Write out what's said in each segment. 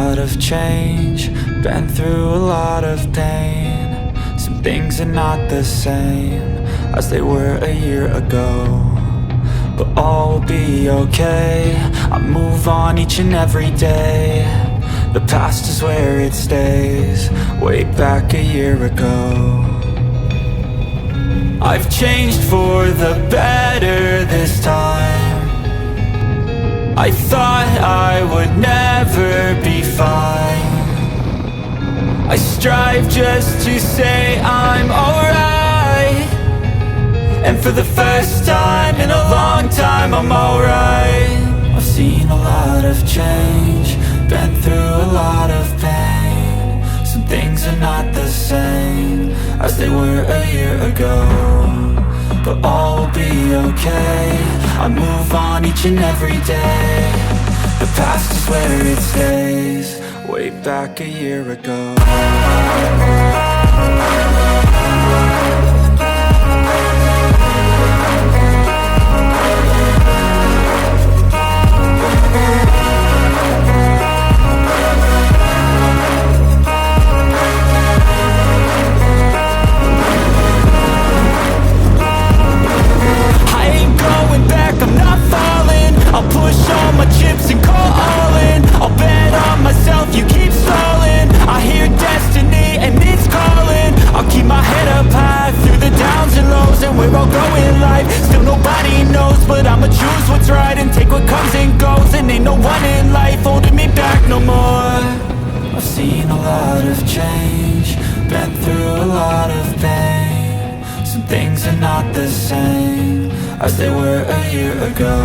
lot of change, been through a lot of pain. Some things are not the same as they were a year ago, but all will be okay. I move on each and every day. The past is where it stays, way back a year ago. I've changed for the better this time. I thought I would never be fine. I strive just to say I'm alright, and for the first time in a long time I'm alright. I've seen a lot of change, been through a lot of pain. Some things are not the same as they were a year ago, but all will be okay. I move on each and every day. The past is where it stays, way back a year ago. I'll push all my chips and call all in. I'll bet on myself, you keep stalling. I hear destiny and it's calling. I'll keep my head up high through the downs and lows, and where I'll go in life still nobody knows, but I'ma choose what's right and take what comes and goes. And ain't no one in life holding me back no more. I've seen a lot of change, been through a lot of pain. Some things are not the same as they were a year ago,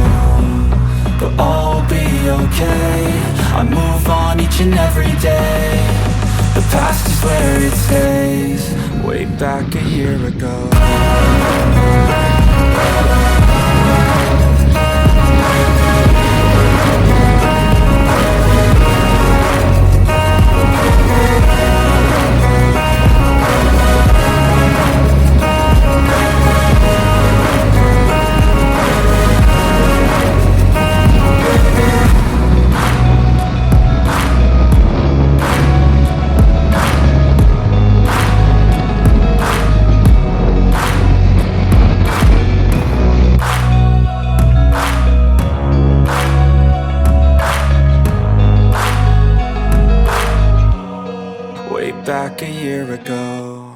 but all will be okay. I move on each and every day. The past is where it stays, way back a year ago. Back a year ago.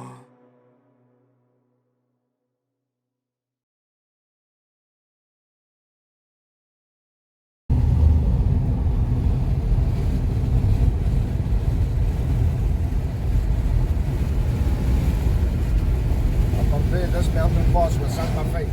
Das mountain boss with Santa Fe.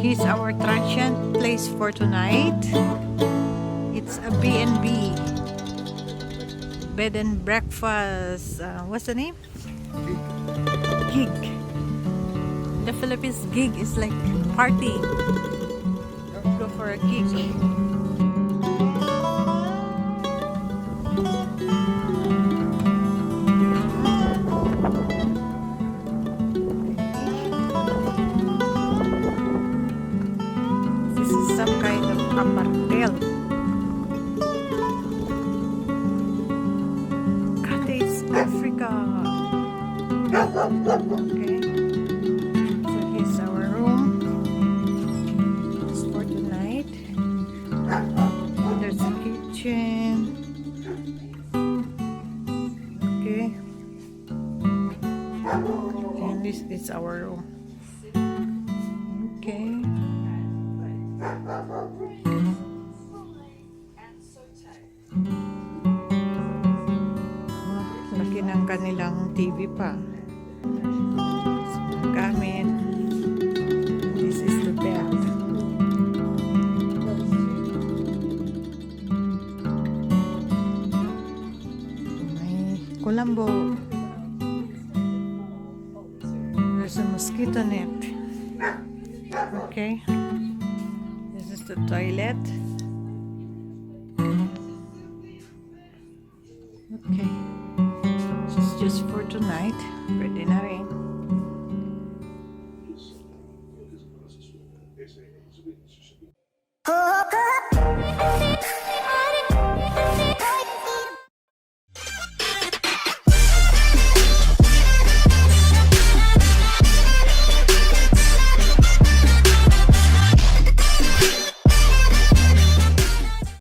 Here's our transient place for tonight. It's a B&B. Bed and breakfast. What's the name? Gig. The Philippines gig is like party. Go for a gig. This is some kind of apartel. Cottage Africa. Okay. So here's our room. It's for tonight. There's a kitchen. Okay. And this is our room. Okay. Laki ng kanilang TV pa. Gamit. This is the bed. May kulambo. There's a mosquito net. Okay. This is the toilet. Okay. This is just for tonight. Pwede na rin.